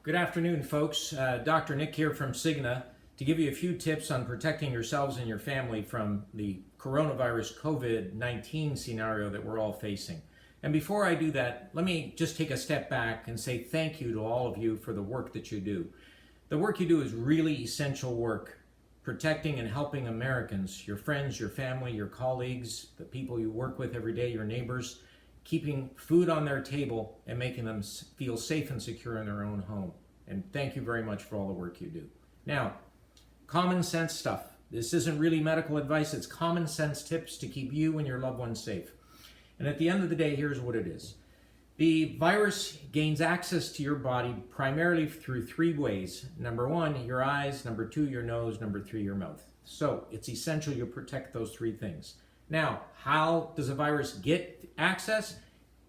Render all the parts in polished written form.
Good afternoon, folks. Dr. Nick here from Cigna to give you a few tips on protecting yourselves and your family from the coronavirus COVID-19 scenario that we're all facing. And before I do that, let me just take a step back and say thank you to all of you for the work that you do. The work you do is really essential work, protecting and helping Americans, your friends, your family, your colleagues, the people you work with every day, your neighbors, keeping food on their table and making them feel safe and secure in their own home. And thank you very much for all the work you do. Now, common sense stuff. This isn't really medical advice, it's common sense tips to keep you and your loved ones safe. And at the end of the day, here's what it is. The virus gains access to your body primarily through three ways. Number one, your eyes. Number two, your nose. Number three, your mouth. So it's essential you protect those three things. Now, how does a virus get access?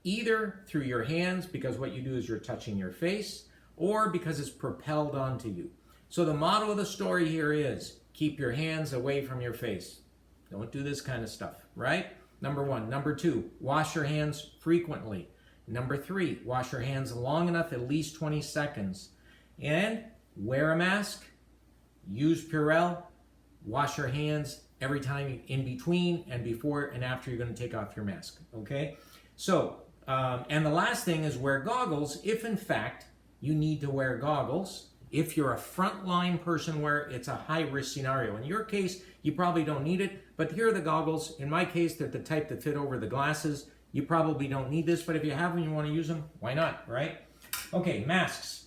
Either through your hands, because what you do is you're touching your face, or because it's propelled onto you. So the motto of the story here is, keep your hands away from your face. Don't do this kind of stuff, right? Number one. Number two, wash your hands frequently. Number three, wash your hands long enough, at least 20 seconds. And wear a mask, use Purell, wash your hands every time in between and before and after you're going to take off your mask, okay? So, and the last thing is wear goggles if in fact you need to wear goggles. If you're a frontline person where it's a high-risk scenario. In your case, you probably don't need it, but here are the goggles. In my case, they're the type that fit over the glasses. You probably don't need this, but if you have them and you want to use them, why not, right? Okay, masks.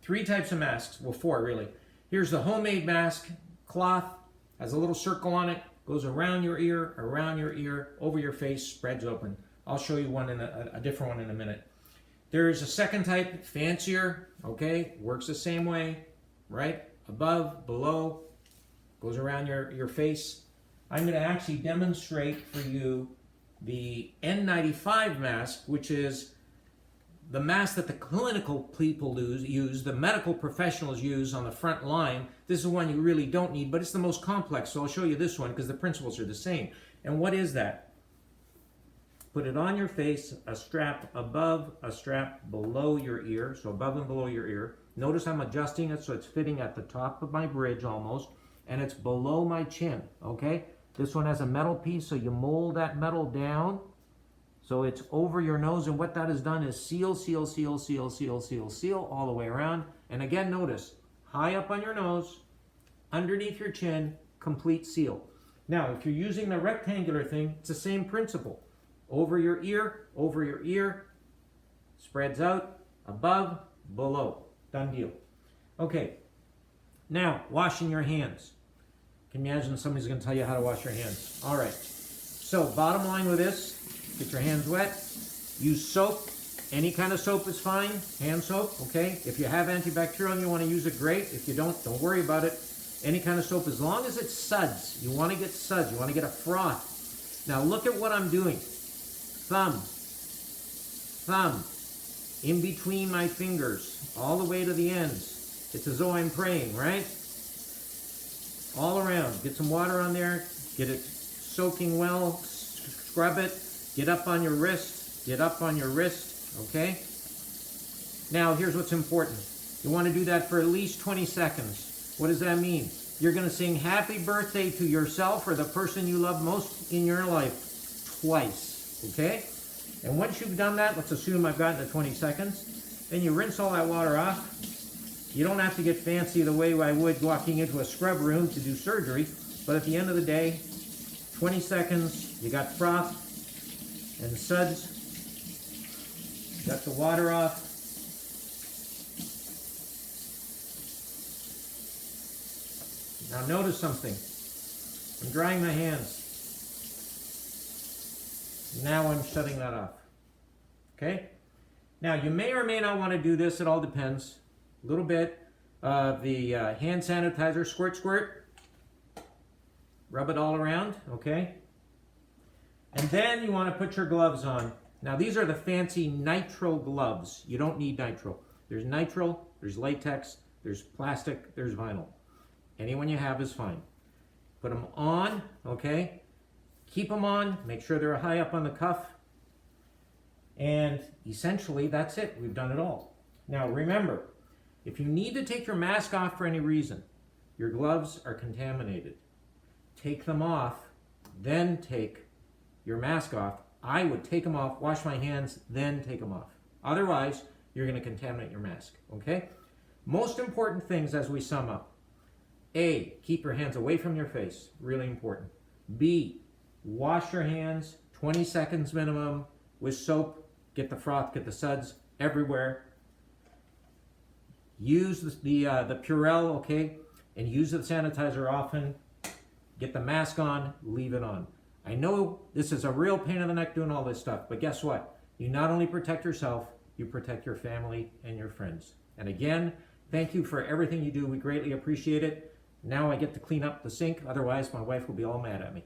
Three types of masks, well, four really. Here's the homemade mask, cloth, has a little circle on it, goes around your ear, over your face, spreads open. I'll show you one in a different one in a minute. There's a second type, fancier, okay, works the same way, right? Above, below, goes around your face. I'm going to actually demonstrate for you the N95 mask, which is the mask that the clinical people use, the medical professionals use on the front line. This is one you really don't need, but it's the most complex, so I'll show you this one because the principles are the same. And what is that? Put it on your face, a strap above, a strap below your ear, so above and below your ear. Notice I'm adjusting it so it's fitting at the top of my bridge almost, and it's below my chin, okay? This one has a metal piece, so you mold that metal down so it's over your nose, and what that has done is seal, seal, seal, seal, seal, seal, seal all the way around. And again, notice, high up on your nose, underneath your chin, complete seal. Now, if you're using the rectangular thing, it's the same principle. Over your ear, spreads out, above, below. Done deal. Okay, now, washing your hands. Can you imagine somebody's going to tell you how to wash your hands? All right, so bottom line with this, get your hands wet, use soap. Any kind of soap is fine, hand soap, okay? If you have antibacterial and you want to use it, great. If you don't worry about it. Any kind of soap, as long as it's suds. You want to get suds, you want to get a froth. Now look at what I'm doing. Thumb, in between my fingers, all the way to the ends. It's as though I'm praying, right? All around. Get some water on there, get it soaking well, scrub it, get up on your wrist, okay? Now, here's what's important. You want to do that for at least 20 seconds. What does that mean? You're going to sing happy birthday to yourself or the person you love most in your life twice, okay? And once you've done that, let's assume I've gotten to 20 seconds, then you rinse all that water off. You don't have to get fancy the way I would walking into a scrub room to do surgery, but at the end of the day, 20 seconds, you got froth and suds, got the water off. Now notice something. I'm drying my hands. Now I'm shutting that off. Okay? Now you may or may not want to do this, it all depends. A little bit of the hand sanitizer, squirt, squirt. Rub it all around, okay? And then you want to put your gloves on. Now these are the fancy nitrile gloves. You don't need nitrile. There's nitrile, there's latex, there's plastic, there's vinyl. Any one you have is fine. Put them on, okay? Keep them on, make sure they're high up on the cuff. And essentially that's it, we've done it all. Now remember, If you need to take your mask off for any reason, your gloves are contaminated, take them off, then take your mask off. I would take them off, wash my hands, then take them off. Otherwise, you're going to contaminate your mask, okay? Most important things as we sum up. A, keep your hands away from your face, really important. B, wash your hands 20 seconds minimum with soap. Get the froth, get the suds everywhere. Use the Purell, okay? And use the sanitizer often. Get the mask on, leave it on. I know this is a real pain in the neck doing all this stuff, but guess what? You not only protect yourself, you protect your family and your friends. And again, thank you for everything you do. We greatly appreciate it. Now I get to clean up the sink, otherwise my wife will be all mad at me.